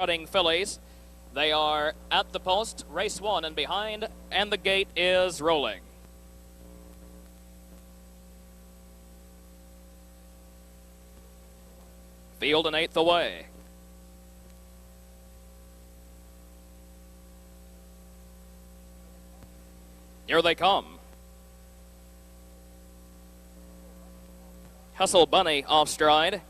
Trotting fillies. They are at the post, race 1 and behind, and the gate is rolling. Field and 8th away. Here they come. Hustle Bunny off stride.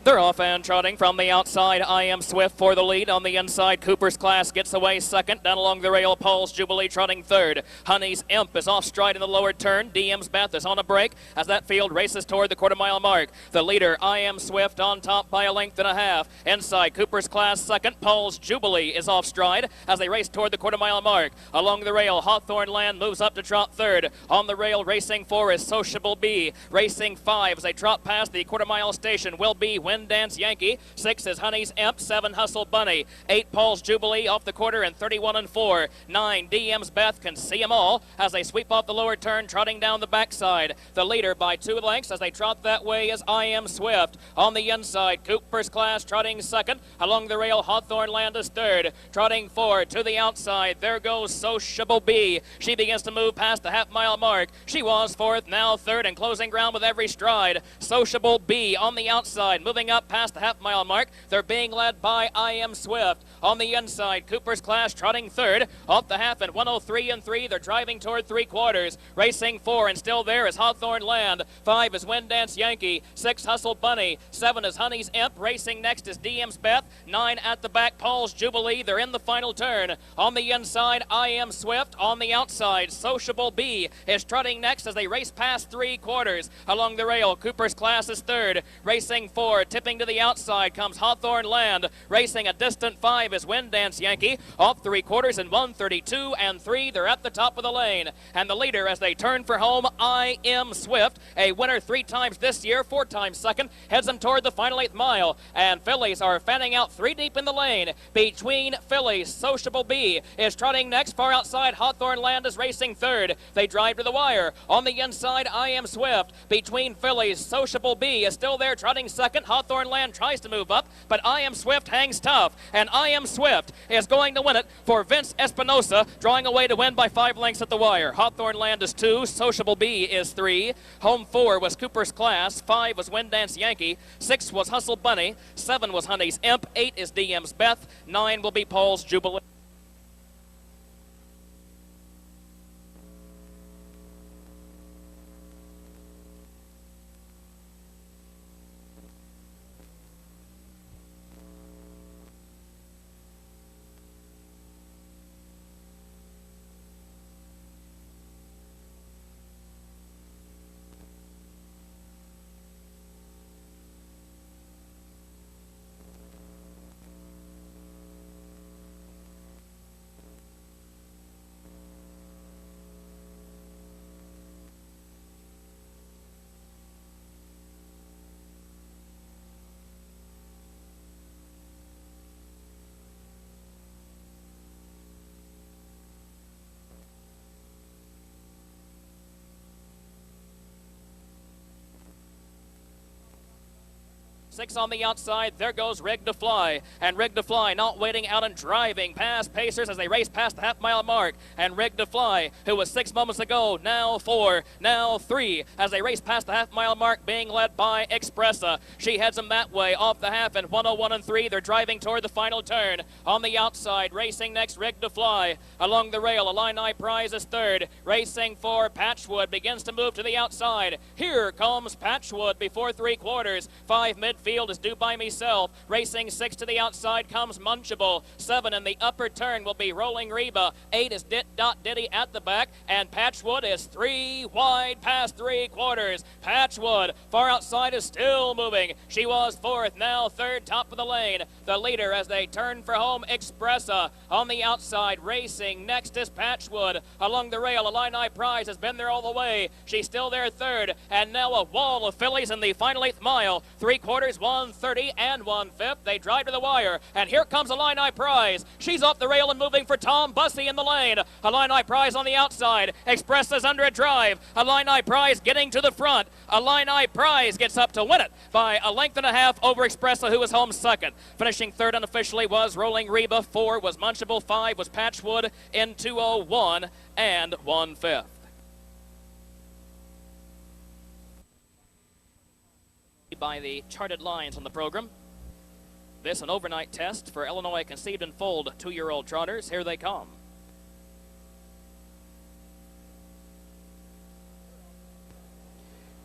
They're off and trotting from the outside. I Am Swift for the lead. On the inside, Cooper's Class gets away second. Down along the rail, Paul's Jubilee trotting third. Honey's Imp is off stride in the lower turn. DM's Beth is on a break as that field races toward the quarter-mile mark. The leader, I Am Swift, on top by a length and a half. Inside, Cooper's Class second. Paul's Jubilee is off stride as they race toward the quarter-mile mark. Along the rail, Hawthorne Land moves up to trot third. On the rail, racing 4 is Sociable B. Racing 5 as they trot past the quarter-mile station will be Dance Yankee. 6 is Honey's Imp. 7 Hustle Bunny. 8 Paul's Jubilee off the quarter and 31 and 4. 9 DM's Beth can see them all as they sweep off the lower turn, trotting down the backside. The leader by 2 lengths as they trot that way is I Am Swift. On the inside, Cooper's Class trotting second. Along the rail, Hawthorne Land is third. Trotting 4 to the outside. There goes Sociable B. She begins to move past the half-mile mark. She was 4th, now 3rd, and closing ground with every stride. Sociable B on the outside, moving up past the half-mile mark. They're being led by I Am Swift. On the inside, Cooper's Class trotting 3rd. Off the half and 103 and 3. They're driving toward 3/4. Racing 4, and still there is Hawthorne Land. 5 is Dance Yankee. 6 Hustle Bunny. 7 is Honey's Imp. Racing next is DM's Beth. 9 at the back, Paul's Jubilee. They're in the final turn. On the inside, I Am Swift. On the outside, Sociable B is trotting next as they race past 3/4. Along the rail, Cooper's Class is 3rd. Racing 4, tipping to the outside comes Hawthorne Land. Racing a distant 5 is Dance Yankee. Off 3/4 and 132 and 3. They're at the top of the lane. And the leader as they turn for home, I Am Swift. A winner 3 times this year, 4 times second. Heads them toward the final 8th mile. And fillies are fanning out 3 deep in the lane. Between fillies, Sociable B is trotting next. Far outside, Hawthorne Land is racing 3rd. They drive to the wire. On the inside, I Am Swift. Between fillies, Sociable B is still there trotting second. Hawthorne Land tries to move up, but I Am Swift hangs tough, and I Am Swift is going to win it for Vince Espinosa, drawing away to win by 5 lengths at the wire. Hawthorne Land is 2, Sociable B is 3. Home 4 was Cooper's Class. 5 was Dance Yankee. 6 was Hustle Bunny. 7 was Honey's Imp. 8 is DM's Beth. 9 will be Paul's Jubilee. Six on the outside, there goes Rig to Fly. And Rig to Fly not waiting out and driving past Pacers as they race past the half-mile mark. And Rig to Fly, who was 6 moments ago, now 4, now 3, as they race past the half-mile mark, being led by Expressa. She heads them that way off the half and 101 and 3. They're driving toward the final turn. On the outside, racing next, Rig to Fly. Along the rail, Illini Prize is 3rd. Racing 4, Patchwood begins to move to the outside. Here comes Patchwood before 3/4. 5 midfield is Due By Myself. Racing 6 to the outside comes Munchable. 7 in the upper turn will be Rolling Reba. 8 is Dit Dot Diddy at the back, and Patchwood is 3 wide past 3/4. Patchwood far outside is still moving. She was 4th, now 3rd, top of the lane. The leader as they turn for home, Expressa. On the outside, racing next is Patchwood. Along the rail, Illini Prize has been there all the way. She's still there 3rd, and now a wall of fillies in the final 8th mile. 3/4 quarters, 130 and 1/5. They drive to the wire, and here comes Illini Prize. She's off the rail and moving for Tom Bussey in the lane. Illini Prize on the outside. Express is under a drive. Illini Prize getting to the front. Illini Prize gets up to win it by a length and a half over Expressa, who was home second. Finishing third unofficially was Rolling Reba. 4 was Munchable. 5 was Patchwood in 2:01 and 1/5. By the charted lines on the program. This an overnight test for Illinois conceived and foaled 2-year-old trotters. Here they come.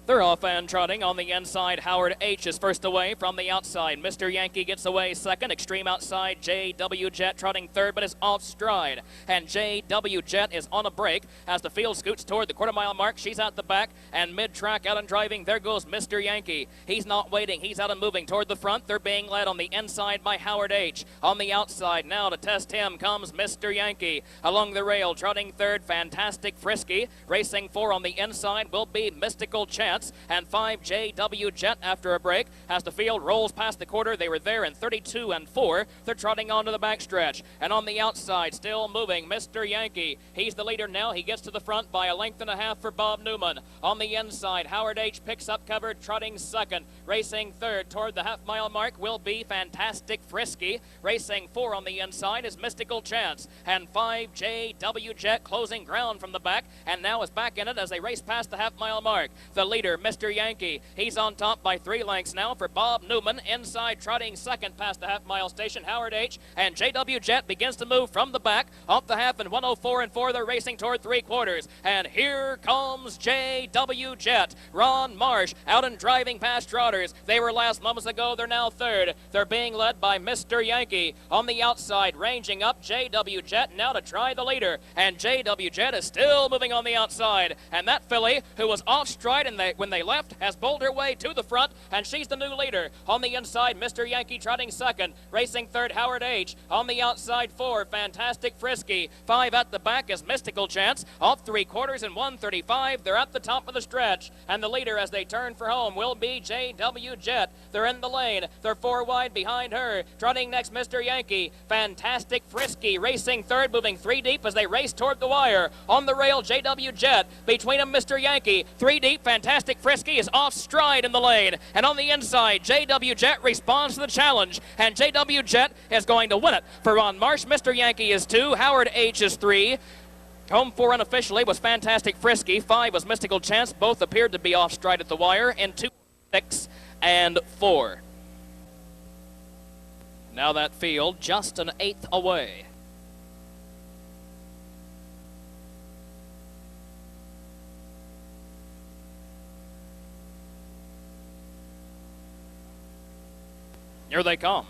They're off and trotting on the inside. Howard H is first away from the outside. Mr. Yankee gets away second. Extreme outside. J.W. Jet trotting third, but is off stride. And J.W. Jet is on a break as the field scoots toward the quarter-mile mark. She's out the back and mid-track out and driving. There goes Mr. Yankee. He's not waiting. He's out and moving toward the front. They're being led on the inside by Howard H. On the outside now to test him comes Mr. Yankee. Along the rail, trotting third, Fantastic Frisky. Racing 4 on the inside will be Mystical Chance. And 5 J.W. Jet after a break as the field rolls past the quarter. They were there in 32 and 4. They're trotting onto the backstretch. And on the outside, still moving, Mr. Yankee. He's the leader now. He gets to the front by a length and a half for Bob Newman. On the inside, Howard H. picks up cover, trotting second. Racing third toward the half-mile mark will be Fantastic Frisky. Racing 4 on the inside is Mystical Chance. And 5 J.W. Jet closing ground from the back and now is back in it as they race past the half-mile mark. The leader, Mr. Yankee. He's on top by 3 lengths now for Bob Newman. Inside trotting second past the half-mile station, Howard H. And J.W. Jet begins to move from the back. Off the half in 104 and 4. They're racing toward 3/4. And here comes J.W. Jet. Ron Marsh out and driving past trotters. They were last moments ago. They're now third. They're being led by Mr. Yankee. On the outside, ranging up, J.W. Jet now to try the leader. And J.W. Jet is still moving on the outside. And that filly, who was off stride when they left, has bowled her way to the front, and she's the new leader. On the inside, Mr. Yankee trotting second. Racing third, Howard H. On the outside, 4, Fantastic Frisky. 5 at the back is Mystical Chance. Off 3/4 and 135. They're at the top of the stretch, and the leader as they turn for home will be J.W. Jet. They're in the lane. They're 4 wide behind her. Trotting next, Mr. Yankee. Fantastic Frisky racing third, moving 3 deep as they race toward the wire. On the rail, J.W. Jet. Between them, Mr. Yankee. 3 deep, Fantastic Frisky is off stride in the lane. And on the inside, J.W. Jet responds to the challenge. And J.W. Jet is going to win it. For Ron Marsh, Mr. Yankee is 2. Howard H. is 3. Home 4 unofficially was Fantastic Frisky. 5 was Mystical Chance. Both appeared to be off stride at the wire in 2, 6, and 4. Now that field just an 1/8 away. Here they come.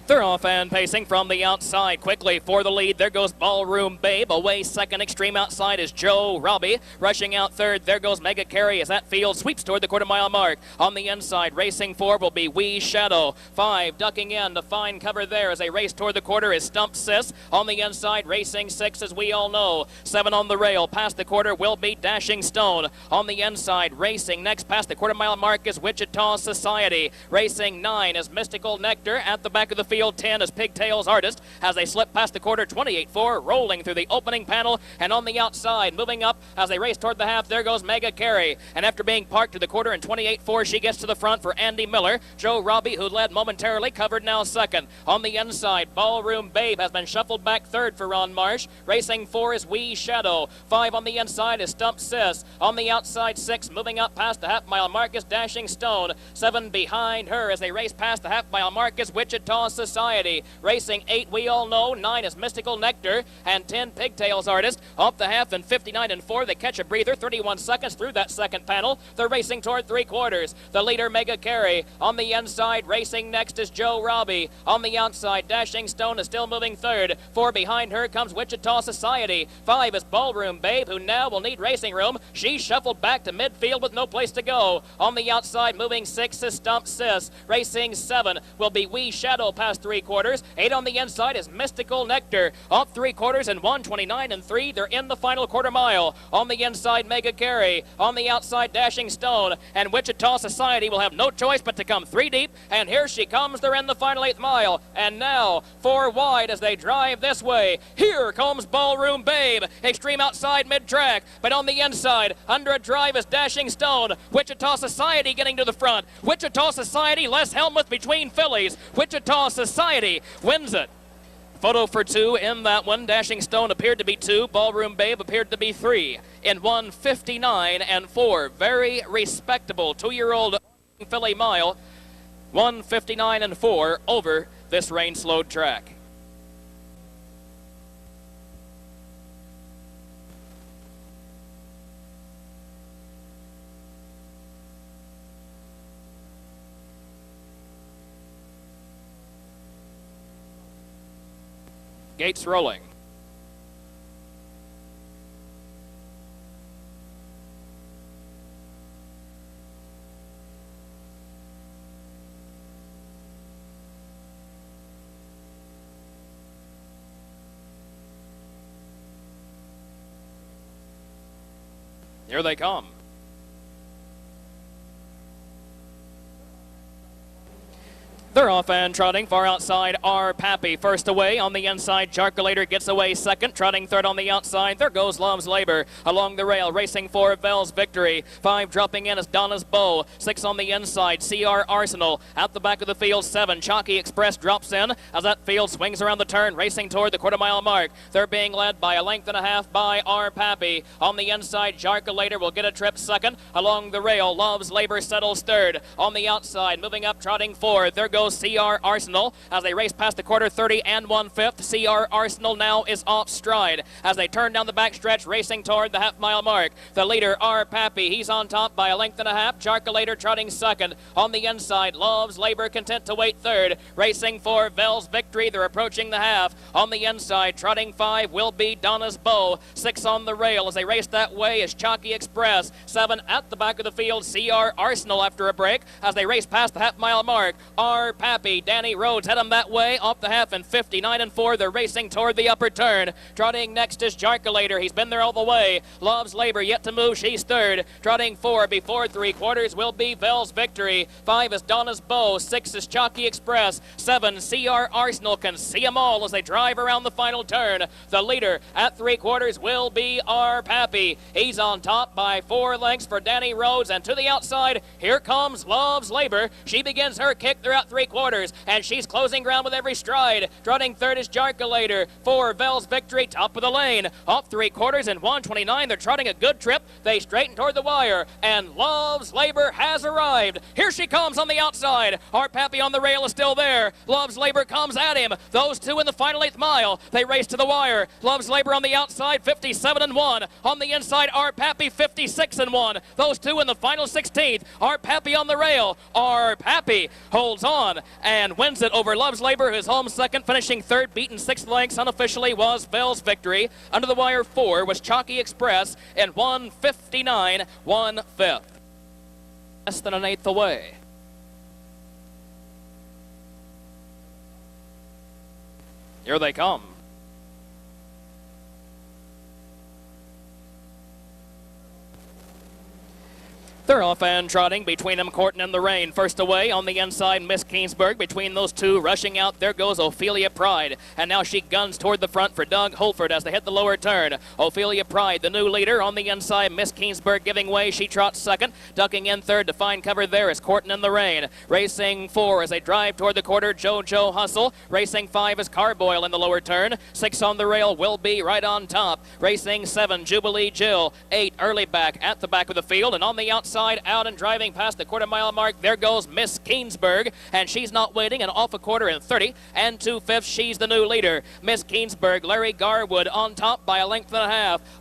They're off and pacing from the outside quickly for the lead. There goes Ballroom Babe. Away second. Extreme outside is Joe Robbie. Rushing out third. There goes Mega Carey as that field sweeps toward the quarter-mile mark. On the inside, racing 4 will be Wee Shadow. 5 ducking in to find cover there as they race toward the quarter is Stump Sis. On the inside, racing 6 as we all know. 7 on the rail. Past the quarter will be Dashing Stone. On the inside, racing next past the quarter-mile mark is Wichita Society. Racing 9 is Mystical Nectar. At the back of the field, 10 is Pigtails Artist as they slip past the quarter. 28-4 rolling through the opening panel, and on the outside moving up as they race toward the half, there goes Mega Carey. And after being parked to the quarter in 28-4, she gets to the front for Andy Miller. Joe Robbie, who led momentarily, covered now second. On the inside, Ballroom Babe has been shuffled back third for Ron Marsh. Racing 4 is Wee Shadow. 5 on the inside is Stump Sis. On the outside, 6 moving up past the half-mile mark is Dashing Stone. 7 behind her as they race past the half-mile mark is Wichita Society. Racing 8, we all know. 9 is Mystical Nectar, and 10 Pigtails Artist. Off the half in 59-4, they catch a breather. 31 seconds through that second panel. They're racing toward 3/4. The leader, Mega Carey. On the inside, racing next is Joe Robbie. On the outside, Dashing Stone is still moving third. 4 behind her comes Wichita Society. 5 is Ballroom Babe, who now will need racing room. She's shuffled back to midfield with no place to go. On the outside, moving 6 is Stump Sis. Racing 7 will be Wee Shadow past past 3/4. 8 on the inside is Mystical Nectar. Off 3/4 and 1:29 and 3. They're in the final quarter mile. On the inside, Mega Carey. On the outside, Dashing Stone. And Wichita Society will have no choice but to come 3 deep. And here she comes. They're in the final 8th mile. And now 4 wide as they drive this way. Here comes Ballroom Babe. Extreme outside mid-track. But on the inside, under a drive is Dashing Stone. Wichita Society getting to the front. Wichita Society, Les Helmuth between fillies. Wichita Society wins it. Photo for 2 in that one. Dashing Stone appeared to be 2. Ballroom Babe appeared to be 3. In 1:59 and 4. Very respectable 2-year-old filly mile. 1:59 and 4 over this rain-slowed track. Gates rolling. Here they come. They're off and trotting. Far outside, R. Pappy first away. On the inside, Jarculator gets away second. Trotting third on the outside. There goes Love's Labor. Along the rail, racing for Bell's Victory. 5 dropping in is Donna's Bow. 6 on the inside, CR Arsenal. At the back of the field, 7. Chalky Express drops in as that field swings around the turn, racing toward the quarter-mile mark. They're being led by 1.5 lengths by R. Pappy. On the inside, Jarculator will get a trip second. Along the rail, Love's Labor settles third. On the outside, moving up, trotting fourth. There goes CR Arsenal as they race past the quarter 30 and 1/5. CR Arsenal now is off stride as they turn down the backstretch, racing toward the half-mile mark. The leader, R. Pappy, he's on top by 1.5 lengths. Jarculator trotting second. On the inside, Love's Labor content to wait third. Racing for Bell's Victory. They're approaching the half. On the inside, trotting 5 will be Donna's Bow. 6 on the rail as they race that way is Chalky Express. 7 at the back of the field, CR Arsenal after a break as they race past the half-mile mark. R. Pappy, Danny Rhodes head them that way off the half in 59 and 4. They're racing toward the upper turn. Trotting next is Jarculator. He's been there all the way. Love's Labor yet to move. She's third. Trotting 4 before 3/4 will be Bell's Victory. 5 is Donna's Bow. 6 is Chalky Express. 7 CR Arsenal can see them all as they drive around the final turn. The leader at 3/4 will be R. Pappy. He's on top by 4 lengths for Danny Rhodes, and to the outside, here comes Love's Labor. She begins her kick. They're at 3/4. And she's closing ground with every stride. Trotting third is Jarculator. 4, Bell's Victory, top of the lane. Off 3/4 and 1:29. They're trotting a good trip. They straighten toward the wire. And Love's Labor has arrived. Here she comes on the outside. R. Pappy on the rail is still there. Love's Labor comes at him. Those two in the final 8th mile. They race to the wire. Love's Labor on the outside, 57 and 1. On the inside, R. Pappy, 56 and 1. Those two in the final 16th. R. Pappy on the rail. R. Pappy holds on and wins it over Love's Labor, who's home second, finishing third, beaten 6 lengths unofficially was Bell's Victory. Under the wire 4 was Chalky Express in 1:59 1/5. Less than an eighth away. Here they come. They're off and trotting. Between them, Corton and the Rain. First away on the inside, Miss Keensburg. Between those two, rushing out, there goes Ophelia Pride. And now she guns toward the front for Doug Holford as they hit the lower turn. Ophelia Pride, the new leader. On the inside, Miss Keensburg giving way. She trots second. Ducking in third to find cover there is Corton and the Rain. Racing 4 as they drive toward the quarter, JoJo Hustle. Racing 5 is Carboyle in the lower turn. 6 on the rail will be right on top. Racing 7, Jubilee Jill. 8, Early Back at the back of the field. And on the outside, out and driving past the quarter-mile mark, there goes Miss Keensburg, and she's not waiting, and off a quarter in 30 and 2/5. She's the new leader. Miss Keensburg, Larry Garwood on top by 1.5 lengths.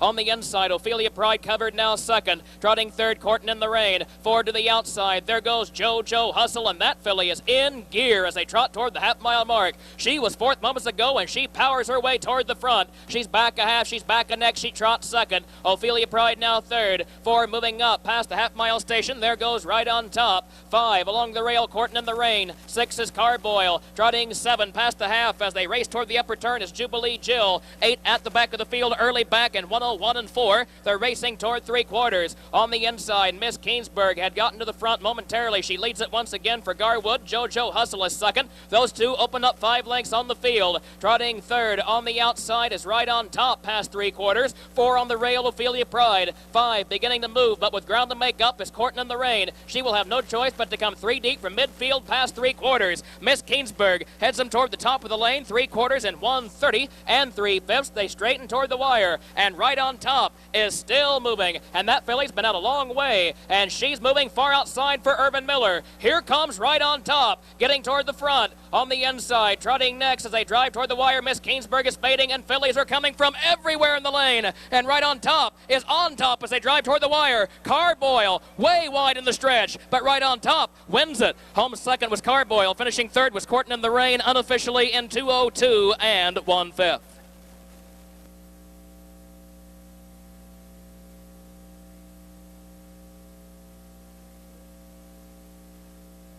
On the inside, Ophelia Pride covered now second. Trotting third, Corton in the Rain. Forward to the outside, there goes JoJo Hustle, and that filly is in gear as they trot toward the half-mile mark. She was fourth moments ago, and she powers her way toward the front. She's back a half, she's back a neck, she trots second. Ophelia Pride now third. 4 moving up past the half-mile half-mile station. There goes Right on Top. 5 along the rail, Courtin' in the Rain. 6 is Carboyle. Trotting 7 past the half as they race toward the upper turn is Jubilee Jill. 8 at the back of the field, early back, and 101 and 4. They're racing toward 3/4. On the inside, Miss Keensburg had gotten to the front momentarily. She leads it once again for Garwood. JoJo Hustle is second. Those two open up 5 lengths on the field. Trotting third on the outside is Right on Top past 3/4. 4 on the rail, Ophelia Pride. 5 beginning to move, but with ground to make up is Courtin' in the Rain. She will have no choice but to come 3 deep from midfield past 3/4. Miss Keensburg heads them toward the top of the lane, 3/4 and 130 and 3/5. They straighten toward the wire, and Right on Top is still moving, and that filly's been out a long way, and she's moving far outside for Urban Miller. Here comes Right on Top, getting toward the front. On the inside, trotting next as they drive toward the wire, Miss Keensburg is fading, and fillies are coming from everywhere in the lane, and Right on Top is on top as they drive toward the wire. Carboyle way wide in the stretch, but Right on Top wins it. Home second was Carboyle. Finishing third was Courtin' in the Rain, unofficially in 2:02 and 1/5.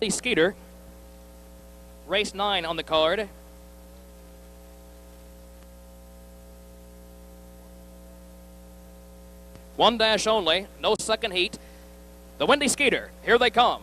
Skeeter, race 9 on the card. One dash only, no second heat. The Windy Skeeter, here they come.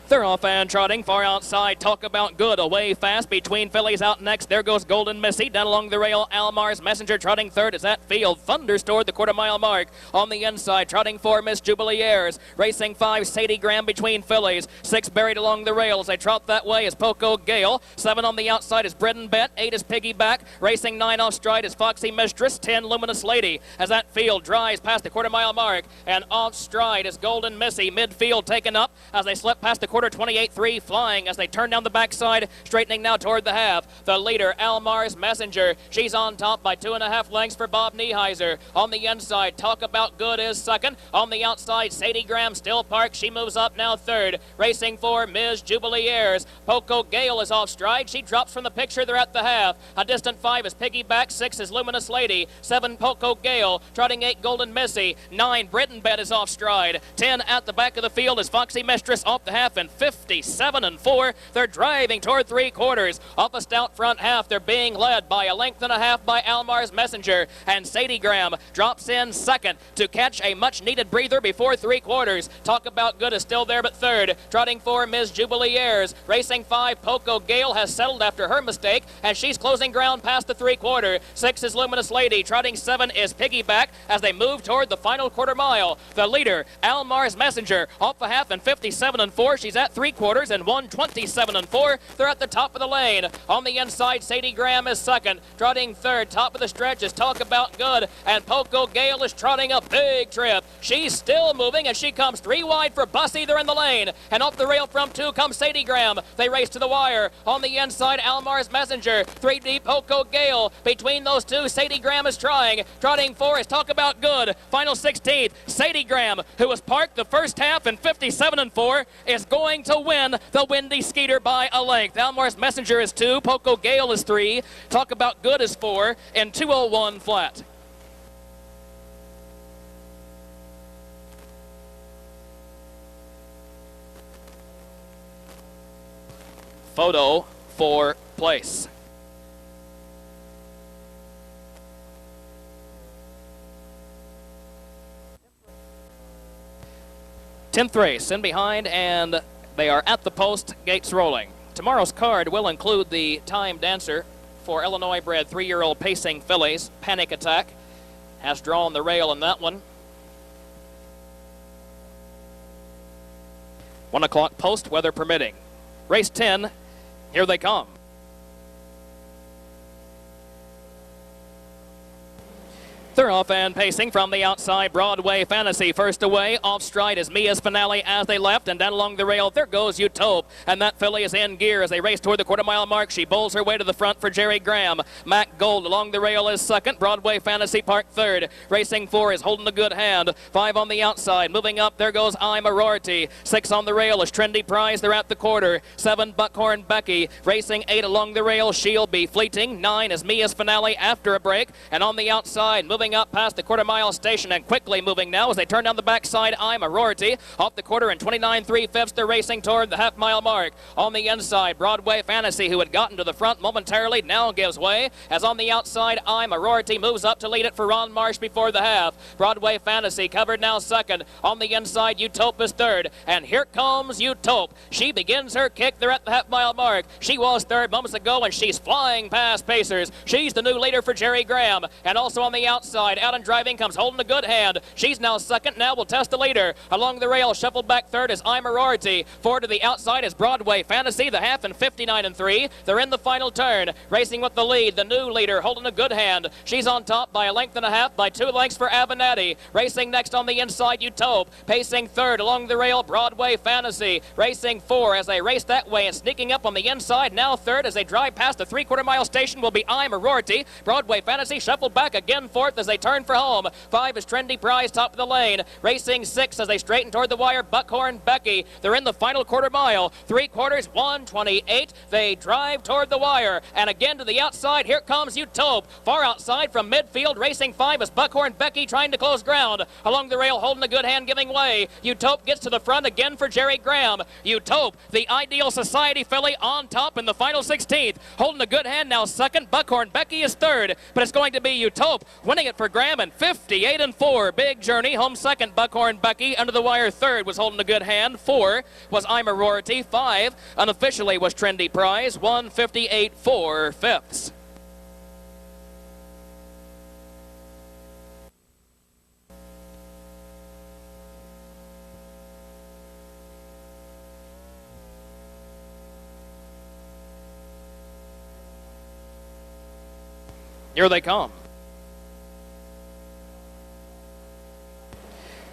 They're off and trotting far outside. Talk About Good away fast between fillies. Out next, there goes Golden Missy. Down along the rail, Almar's Messenger trotting third as that field thunders toward the quarter-mile mark. On the inside, trotting 4, Miss Jubilee Airs. Racing 5, Sadie Graham between fillies. 6 buried along the rail as they trot that way is Poco Gale. 7 on the outside is Bread and Bet. 8 is Piggyback. Racing 9 off stride is Foxy Mistress. 10, Luminous Lady as that field dries past the quarter-mile mark. And off stride is Golden Missy. Midfield taken up as they slip past the quarter. 28-3 flying as they turn down the backside, straightening now toward the half. The leader, Almar's Messenger. She's on top by 2.5 lengths for Bob Nieheiser. On the inside, Talk About Good is second. On the outside, Sadie Graham still parked. She moves up now third. Racing for Ms. Jubilee Airs. Poco Gale is off stride. She drops from the picture. They're at the half. A distant 5 is Piggyback. 6 is Luminous Lady. 7, Poco Gale. Trotting 8, Golden Missy. 9, Britain Bet is off stride. 10 at the back of the field is Foxy Mistress off the half, and 57 and 4. They're driving toward 3/4. Off a stout front half, they're being led by a length and a half by Almar's Messenger, and Sadie Graham drops in second to catch a much-needed breather before 3/4. Talk About Good is still there, but third. Trotting 4, Ms. Jubilee Airs. Racing 5, Poco Gale has settled after her mistake, and she's closing ground past the 3/4. 6 is Luminous Lady. Trotting 7 is Piggyback as they move toward the final quarter mile. The leader, Almar's Messenger, off the half and 57 and 4. She's at 3/4 and 127 and 4. They're at the top of the lane. On the inside, Sadie Graham is second. Trotting third. Top of the stretch is Talk About Good, and Poco Gale is trotting a big trip. She's still moving, and she comes 3 wide for Bussy. They're in the lane, and off the rail from 2 comes Sadie Graham. They race to the wire. On the inside, Almar's Messenger. 3 deep, Poco Gale. Between those two, Sadie Graham is trying. Trotting 4 is Talk About Good. Final 16th, Sadie Graham, who was parked the first half in 57 and 4, is going to win the Windy Skeeter by a length. Almar's Messenger is 2, Poco Gale is 3, Talk About Good is 4, and 2:01 flat. Photo for place. Tenth race in behind, and they are at the post, gates rolling. Tomorrow's card will include the time dancer for Illinois-bred 3-year-old pacing fillies. Panic Attack has drawn the rail in that one. 1 o'clock post, weather permitting. Race 10, here they come. They're off and pacing from the outside. Broadway Fantasy first away. Off stride is Mia's Finale as they left, and down along the rail there goes Utope, and that filly is in gear as they race toward the quarter-mile mark. She bowls her way to the front for Jerry Graham. Mac Gold along the rail is second. Broadway Fantasy Park third. Racing 4 is holding a good hand. 5 on the outside. Moving up, there goes I'm a Rorty. 6 on the rail is Trendy Prize. They're at the quarter. 7, Buckhorn Becky. Racing 8 along the rail, She'll Be Fleeting. 9 is Mia's Finale after a break, and on the outside, moving pulling up past the quarter-mile station and quickly moving now as they turn down the backside. I'm a Rorty off the quarter and 29 3/5. They're racing toward the half-mile mark. On the inside, Broadway Fantasy, who had gotten to the front momentarily, now gives way. As on the outside, I'm a Rorty moves up to lead it for Ron Marsh before the half. Broadway Fantasy covered now second. On the inside, Utope is third. And here comes Utope. She begins her kick. They're at the half-mile mark. She was third moments ago, and she's flying past pacers. She's the new leader for Jerry Graham. And also on the outside, out and driving comes holding a good hand. She's now second. Now we'll test the leader. Along the rail, shuffled back third is I'm a Rorty. Forward to the outside is Broadway Fantasy, the half in 59 3. They're in the final turn. Racing with the lead, the new leader holding a good hand. She's on top by a length and a half, by 2 lengths for Avenatti. Racing next on the inside, Utope. Pacing third along the rail, Broadway Fantasy. Racing 4 as they race that way and sneaking up on the inside. Now third as they drive past the 3/4 mile station will be I'm a Rorty. Broadway Fantasy shuffled back again fourth as they turn for home. 5 is Trendy Prize top of the lane. Racing 6 as they straighten toward the wire, Buckhorn Becky. They're in the final quarter mile. 3/4, 1:28. They drive toward the wire. And again to the outside, here comes Utope. Far outside from midfield, racing 5 is Buckhorn Becky trying to close ground. Along the rail, holding a good hand, giving way. Utope gets to the front again for Jerry Graham. Utope, the Ideal Society filly, on top in the final 16th. Holding a good hand now second. Buckhorn Becky is third. But it's going to be Utope winning it for Graham in 58 4. Big Journey, home second. Buckhorn Becky under the wire third was holding a good hand. 4 was I'm a Rorty. 5 unofficially was Trendy Prize. 1:58 4/5. Here they come.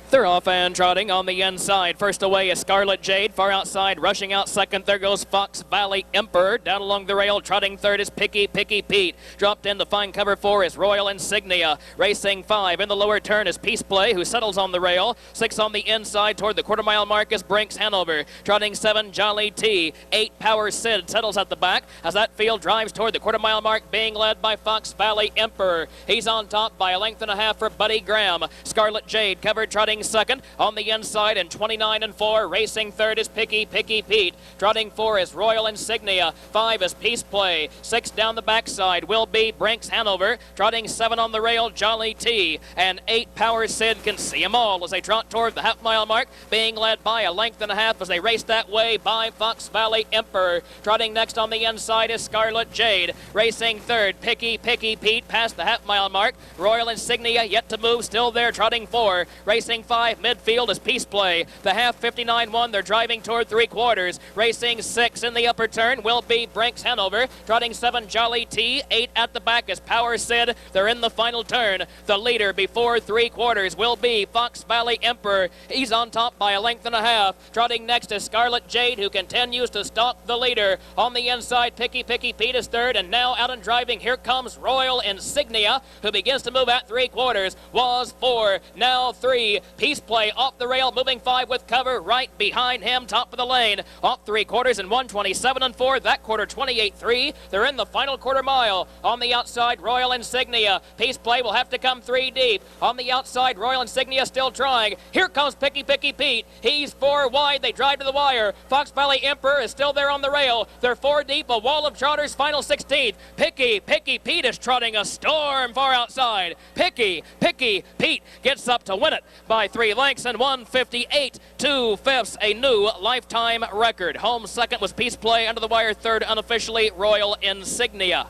They're off and trotting on the inside. First away is Scarlet Jade. Far outside, rushing out second. There goes Fox Valley Emperor. Down along the rail, trotting third is Picky Pete. Dropped in the fine cover 4 is Royal Insignia. Racing 5 in the lower turn is Peace Play, who settles on the rail. 6 on the inside toward the quarter-mile mark is Brinks Hanover. Trotting 7, Jolly T. 8, Power Sid settles at the back as that field drives toward the quarter-mile mark, being led by Fox Valley Emperor. He's on top by a length and a half for Buddy Graham. Scarlet Jade covered, trotting second. On the inside and 29 4. Racing third is Picky Pete. Trotting 4 is Royal Insignia. 5 is Peace Play. 6 down the backside will be Brinks Hanover. Trotting 7 on the rail, Jolly T. And 8, Power Sid. Can see them all as they trot toward the half-mile mark, being led by a length and a half as they race that way by Fox Valley Emperor. Trotting next on the inside is Scarlet Jade. Racing third, Picky Pete past the half-mile mark. Royal Insignia yet to move, still there, trotting 4. Racing 5, midfield is Peace Play. The half 59 1. They're driving toward 3/4. Racing 6 in the upper turn will be Brinks Hanover. Trotting 7, Jolly T. 8 at the back is Power Sid. They're in the final turn. The leader before 3/4 will be Fox Valley Emperor. He's on top by a length and a half. Trotting next is Scarlet Jade, who continues to stalk the leader. On the inside, Picky Pete is third. And now out and driving, here comes Royal Insignia, who begins to move at 3/4. Was 4, now 3. Peace Play off the rail, moving 5 with cover right behind him, top of the lane. Off 3/4 and 1:27 4. That quarter 28 3. They're in the final quarter mile. On the outside, Royal Insignia. Peace Play will have to come 3 deep. On the outside, Royal Insignia still trying. Here comes Picky Pete. He's 4 wide. They drive to the wire. Fox Valley Emperor is still there on the rail. They're 4 deep. A wall of trotters, final 16th. Picky Pete is trotting a storm far outside. Picky Pete gets up to win it by 3 lengths and 1:58 2/5, a new lifetime record. Home second was Peace Play, under the wire third unofficially Royal Insignia.